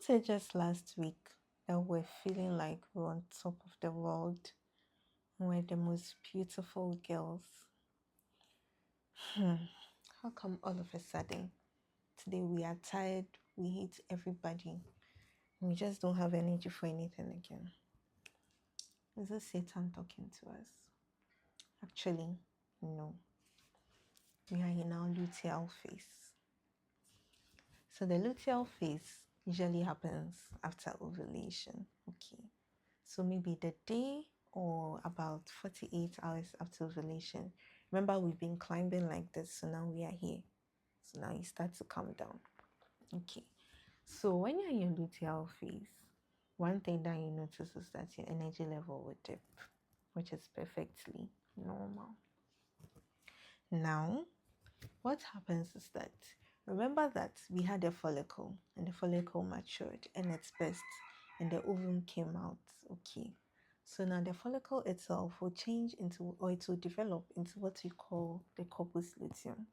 said just last week that we're feeling like we're on top of the world. We're the most beautiful girls. How come all of a sudden today we are tired, we hate everybody, and we just don't have energy for anything again? Is this Satan talking to us? Actually, no. We are in our luteal phase. So the luteal phase usually happens after ovulation. Okay. So maybe the day or about 48 hours after ovulation. Remember, we've been climbing like this, so now we are here. So now you start to calm down. Okay. So when you're in your luteal phase, one thing that you notice is that your energy level will dip, which is perfectly normal. Now, what happens is that remember that we had a follicle and the follicle matured and its burst and the ovum came out. Okay. So now the follicle itself will change into, or it will develop into what we call the corpus luteum.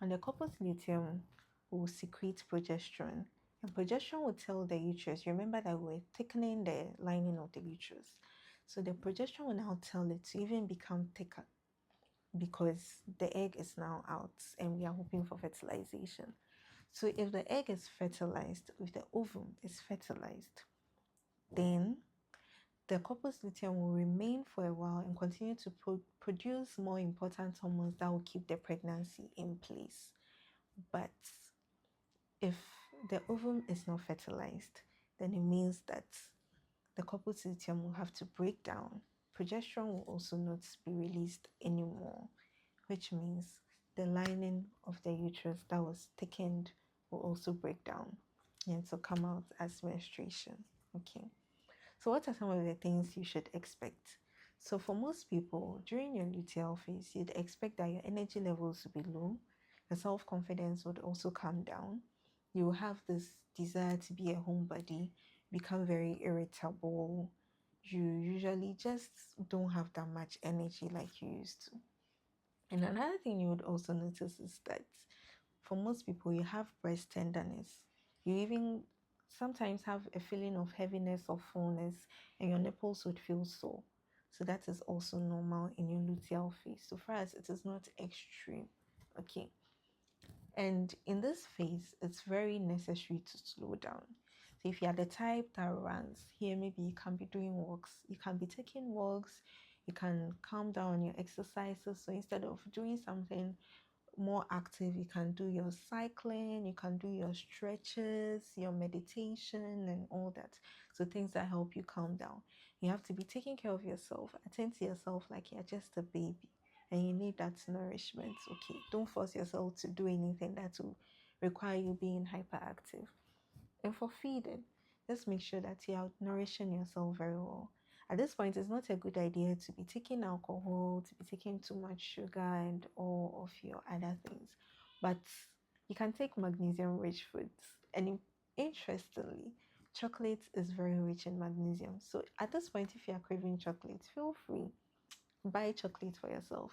And the corpus luteum will secrete progesterone. And progesterone will tell the uterus, remember that we're thickening the lining of the uterus. So the progesterone will now tell it to even become thicker because the egg is now out and we are hoping for fertilization. So if the egg is fertilized, if the ovum is fertilized, then the corpus luteum will remain for a while and continue to produce more important hormones that will keep the pregnancy in place. But if the ovum is not fertilized, then it means that the corpus luteum will have to break down. Progesterone will also not be released anymore, which means the lining of the uterus that was thickened will also break down and so come out as menstruation. Okay. So what are some of the things you should expect? So for most people, during your luteal phase, you'd expect that your energy levels would be low, your self-confidence would also come down. You will have this desire to be a homebody, become very irritable. You usually just don't have that much energy like you used to. And another thing you would also notice is that for most people, you have breast tenderness. You even sometimes have a feeling of heaviness or fullness, and your nipples would feel sore. So that is also normal in your luteal phase. So for us, it is not extreme. Okay. And in this phase, it's very necessary to slow down. So if you are the type that runs, here maybe you can be doing walks. You can be taking walks. You can calm down on your exercises. So instead of doing something more active, you can do your cycling, you can do your stretches, your meditation, and all that. So things that help you calm down. You have to be taking care of yourself. Attend to yourself like you're just a baby and you need that nourishment. Okay, don't force yourself to do anything that will require you being hyperactive. And for feeding, just make sure that you are nourishing yourself very well. At this point, it's not a good idea to be taking alcohol, to be taking too much sugar and all of your other things. But you can take magnesium rich foods. And interestingly, chocolate is very rich in magnesium. So at this point, if you are craving chocolate, feel free. Buy chocolate for yourself.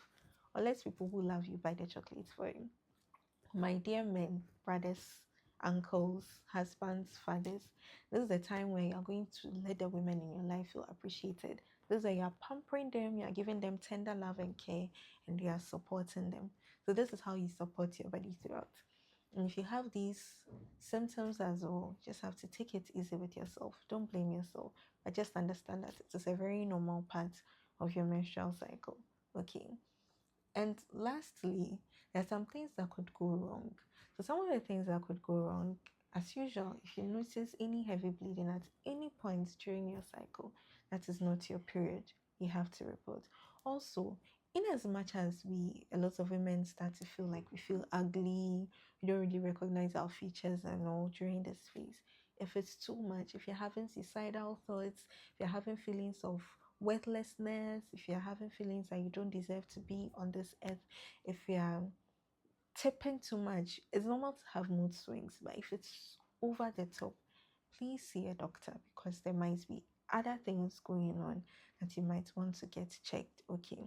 Or let people who love you buy the chocolate for you. My dear men, brothers, uncles, husbands, fathers, this is the time where you're going to let the women in your life feel appreciated. This is where you're pampering them, you're giving them tender love and care, and you are supporting them. So this is how you support your body throughout. And if you have these symptoms as well, just have to take it easy with yourself. Don't blame yourself, but just understand that it is a very normal part of your menstrual cycle. Okay. And lastly, there are some things that could go wrong. So some of the things that could go wrong, as usual, if you notice any heavy bleeding at any point during your cycle, that is not your period, you have to report. Also, in as much as a lot of women start to feel like we feel ugly, we don't really recognize our features and all during this phase. If it's too much, if you're having suicidal thoughts, if you're having feelings of worthlessness, if you're having feelings that you don't deserve to be on this earth, if you're tipping too much, it's normal to have mood swings, but if it's over the top, please see a doctor because there might be other things going on that you might want to get checked. Okay.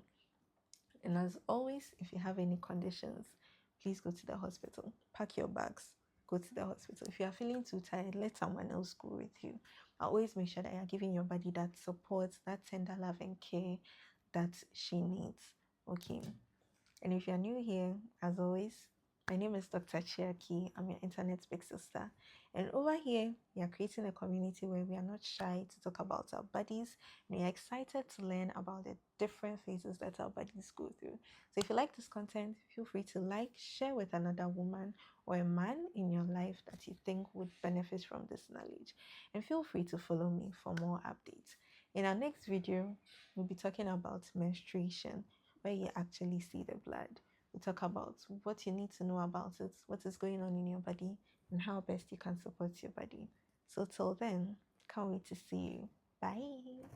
And as always, if you have any conditions, please go to the hospital. Pack your bags. go to the hospital. If you are feeling too tired, let someone else go with you. But always make sure that you're giving your body that support, that tender love and care that she needs. Okay. And if you're new here, as always, my name is Dr. Chiaki. I'm your internet big sister. And over here, we are creating a community where we are not shy to talk about our bodies, and we are excited to learn about the different phases that our bodies go through. So if you like this content, feel free to like, share with another woman or a man in your life that you think would benefit from this knowledge. And feel free to follow me for more updates. In our next video, we'll be talking about menstruation, where you actually see the blood. We talk about what you need to know about it, what is going on in your body, and how best you can support your body. So till then, can't wait to see you. Bye.